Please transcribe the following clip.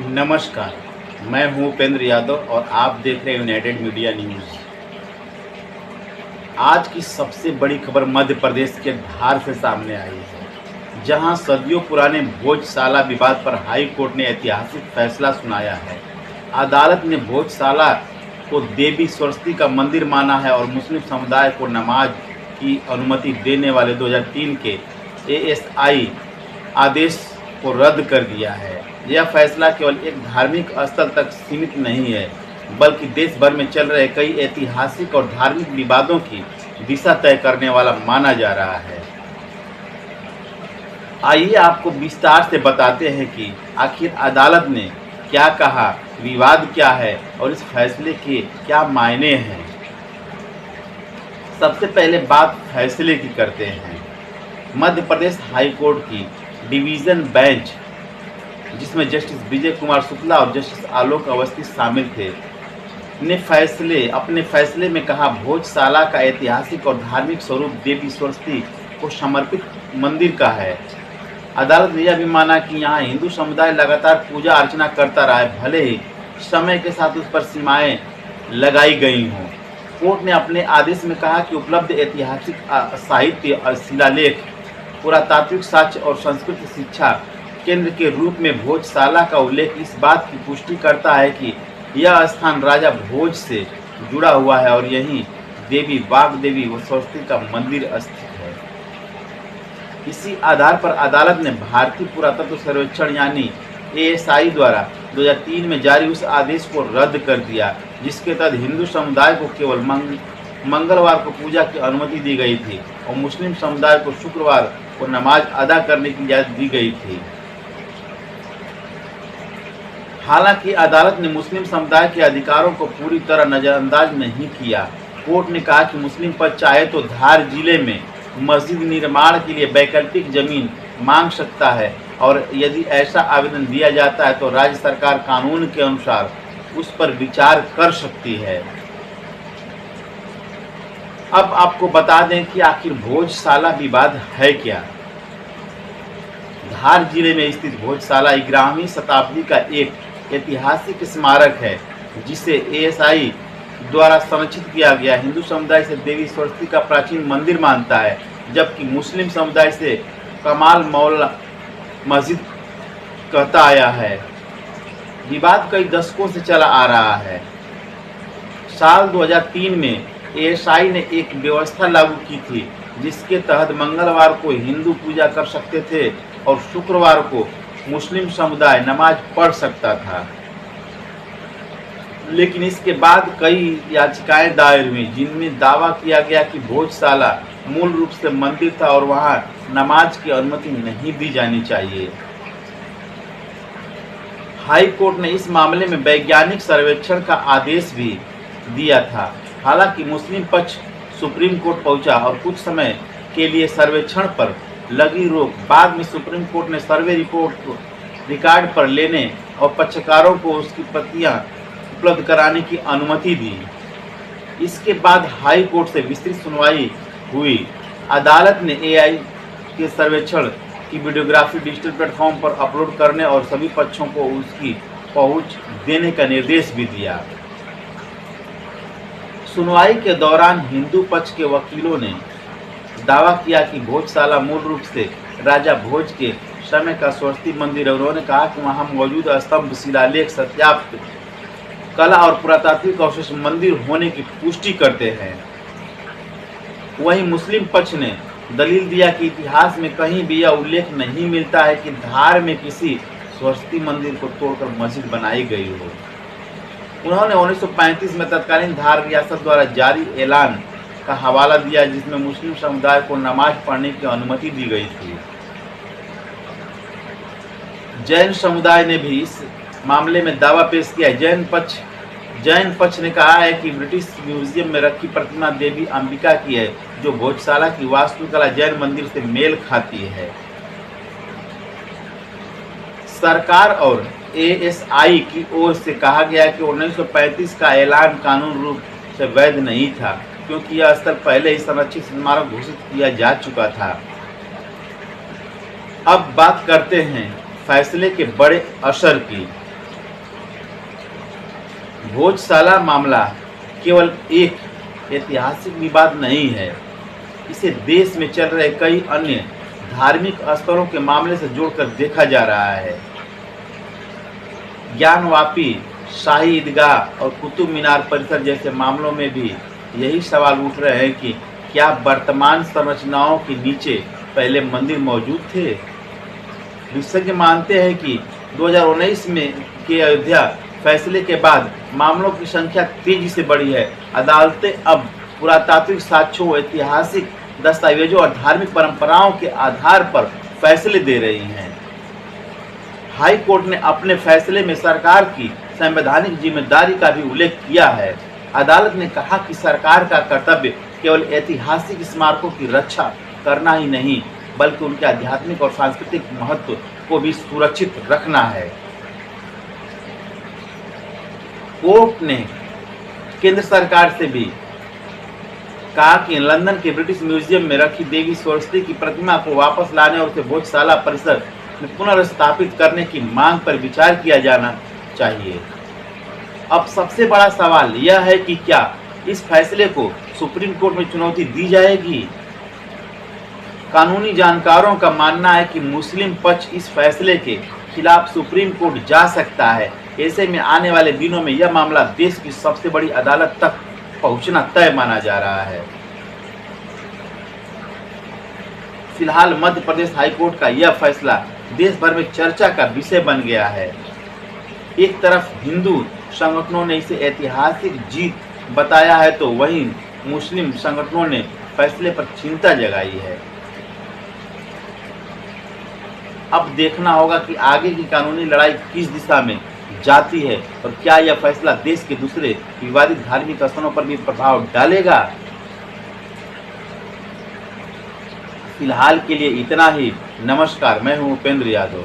नमस्कार, मैं हूं उपेंद्र यादव और आप देख रहे हैं यूनाइटेड मीडिया न्यूज़। आज की सबसे बड़ी खबर मध्य प्रदेश के धार से सामने आई है, जहां सदियों पुराने भोजशाला विवाद पर हाई कोर्ट ने ऐतिहासिक फैसला सुनाया है। अदालत ने भोजशाला को देवी सरस्वती का मंदिर माना है और मुस्लिम समुदाय को नमाज की अनुमति देने वाले 2003 के एएसआई आदेश को रद्द कर दिया है। यह फैसला केवल एक धार्मिक स्थल तक सीमित नहीं है, बल्कि देश भर में चल रहे कई ऐतिहासिक और धार्मिक विवादों की दिशा तय करने वाला माना जा रहा है। आइए आपको विस्तार से बताते हैं कि आखिर अदालत ने क्या कहा, विवाद क्या है और इस फैसले के क्या मायने हैं। सबसे पहले बात फैसले की करते हैं। मध्य प्रदेश हाई कोर्ट की डिवीज़न बेंच, जिसमें जस्टिस विजय कुमार शुक्ला और जस्टिस आलोक अवस्थी शामिल थे, ने अपने फैसले में कहा, भोजशाला का ऐतिहासिक और धार्मिक स्वरूप देवी सरस्वती को समर्पित मंदिर का है। अदालत ने यह भी माना कि यहाँ हिंदू समुदाय लगातार पूजा अर्चना करता रहा है, भले ही समय के साथ उस पर सीमाएं लगाई गई हों। कोर्ट ने अपने आदेश में कहा कि उपलब्ध ऐतिहासिक साहित्य और शिलालेख पुरातात्विक साक्ष्य और संस्कृत शिक्षा केंद्र के रूप में भोजशाला का उल्लेख इस बात की पुष्टि करता है कि यह स्थान राजा भोज से जुड़ा हुआ है और यहीं देवी वाग्देवी व सरस्वती का मंदिर स्थित है। इसी आधार पर अदालत ने भारतीय पुरातत्व सर्वेक्षण यानी एएसआई द्वारा 2003 में जारी उस आदेश को रद्द कर दिया, जिसके तहत हिंदू समुदाय को केवल मंगलवार को पूजा की अनुमति दी गई थी और मुस्लिम समुदाय को शुक्रवार को नमाज अदा करने की इजाजत दी गई थी। हालांकि अदालत ने मुस्लिम समुदाय के अधिकारों को पूरी तरह नजरअंदाज नहीं किया। कोर्ट ने कहा कि मुस्लिम पक्ष चाहे तो धार जिले में मस्जिद निर्माण के लिए वैकल्पिक जमीन मांग सकता है और यदि ऐसा आवेदन दिया जाता है तो राज्य सरकार कानून के अनुसार उस पर विचार कर सकती है। अब आपको बता दें कि आखिर भोजशाला विवाद है क्या। धार जिले में स्थित भोजशाला 11वीं शताब्दी का एक ऐतिहासिक स्मारक है, जिसे एएसआई द्वारा संरक्षित किया गया। हिंदू समुदाय से देवी सरस्वती का प्राचीन मंदिर मानता है, जबकि मुस्लिम समुदाय से कमाल मौला मस्जिद कहता आया है। विवाद कई दशकों से चला आ रहा है। साल 2003 में एएसआई ने एक व्यवस्था लागू की थी, जिसके तहत मंगलवार को हिंदू पूजा कर सकते थे और शुक्रवार को मुस्लिम समुदाय नमाज पढ़ सकता था। लेकिन इसके बाद कई याचिकाएं दायर हुई, जिनमें दावा किया गया कि भोजशाला मूल रूप से मंदिर था और वहां नमाज की अनुमति नहीं दी जानी चाहिए। हाई कोर्ट ने इस मामले में वैज्ञानिक सर्वेक्षण का आदेश भी दिया था। हालांकि मुस्लिम पक्ष सुप्रीम कोर्ट पहुंचा और कुछ समय के लिए सर्वेक्षण पर लगी रोक। बाद में सुप्रीम कोर्ट ने सर्वे रिपोर्ट को रिकॉर्ड पर लेने और पक्षकारों को उसकी प्रतियां उपलब्ध कराने की अनुमति दी। इसके बाद हाई कोर्ट से विस्तृत सुनवाई हुई। अदालत ने एआई के सर्वेक्षण की वीडियोग्राफी डिजिटल प्लेटफॉर्म पर अपलोड करने और सभी पक्षों को उसकी पहुंच देने का निर्देश भी दिया। सुनवाई के दौरान हिंदू पक्ष के वकीलों ने दावा किया कि भोजशाला मूल रूप से राजा भोज के समय का सरस्वती मंदिर है। उन्होंने कहा कि वहां मौजूद स्तंभ, शिलालेख सत्यापित कला और पुरातात्विक अवशेष मंदिर होने की पुष्टि करते हैं। वहीं मुस्लिम पक्ष ने दलील दिया कि इतिहास में कहीं भी यह उल्लेख नहीं मिलता है कि धार में किसी सरस्वती मंदिर को तोड़कर मस्जिद बनाई गई हो। उन्होंने 1935 में तत्कालीन धार रियासत द्वारा जारी ऐलान का हवाला दिया, जिसमें मुस्लिम समुदाय को नमाज पढ़ने की अनुमति दी गई थी। जैन समुदाय ने भी इस मामले में दावा पेश किया। जैन पक्ष ने कहा है कि ब्रिटिश म्यूजियम में रखी प्रतिमा देवी अंबिका की है, जो भोजशाला की वास्तुकला जैन मंदिर से मेल खाती है। सरकार और एएसआई की ओर से कहा गया कि 1935 का ऐलान कानून रूप से वैध नहीं था, क्योंकि यह स्थल पहले ही संरक्षित स्मारक घोषित किया जा चुका था। अब बात करते हैं फैसले के बड़े असर की। भोजशाला मामला केवल एक ऐतिहासिक विवाद नहीं है, इसे देश में चल रहे कई अन्य धार्मिक स्थलों के मामले से जोड़कर देखा जा रहा है। ज्ञानवापी, शाही ईदगाह और कुतुब मीनार परिसर जैसे मामलों में भी यही सवाल उठ रहे हैं कि क्या वर्तमान संरचनाओं के नीचे पहले मंदिर मौजूद थे। विशेषज्ञ मानते हैं कि 2019 में के अयोध्या फैसले के बाद मामलों की संख्या तेजी से बढ़ी है। अदालतें अब पुरातात्विक साक्ष्यों, ऐतिहासिक दस्तावेजों और धार्मिक परंपराओं के आधार पर फैसले दे रही हैं। हाई कोर्ट ने अपने फैसले में सरकार की संवैधानिक जिम्मेदारी का भी उल्लेख किया है। अदालत ने कहा कि सरकार का कर्तव्य केवल ऐतिहासिक स्मारकों की रक्षा करना ही नहीं, बल्कि उनके आध्यात्मिक और सांस्कृतिक महत्व को भी सुरक्षित रखना है। कोर्ट ने केंद्र सरकार से भी कहा कि लंदन के ब्रिटिश म्यूजियम में रखी देवी सरस्वती की प्रतिमा को वापस लाने और उसे भोजशाला परिसर में पुनर्स्थापित करने की मांग पर विचार किया जाना चाहिए। अब सबसे बड़ा सवाल यह है कि क्या इस फैसले को सुप्रीम कोर्ट में चुनौती दी जाएगी। कानूनी जानकारों का मानना है कि मुस्लिम पक्ष इस फैसले के खिलाफ सुप्रीम कोर्ट जा सकता है। ऐसे में आने वाले दिनों में यह मामला देश की सबसे बड़ी अदालत तक पहुंचना तय माना जा रहा है। फिलहाल मध्य प्रदेश हाईकोर्ट का यह फैसला देश भर में चर्चा का विषय बन गया है। एक तरफ हिंदू संगठनों ने इसे ऐतिहासिक जीत बताया है, तो वहीं मुस्लिम संगठनों ने फैसले पर चिंता जगाई है। अब देखना होगा कि आगे की कानूनी लड़ाई किस दिशा में जाती है और क्या यह फैसला देश के दूसरे विवादित धार्मिक स्थलों पर भी प्रभाव डालेगा। फिलहाल के लिए इतना ही। नमस्कार, मैं हूं उपेंद्र यादव।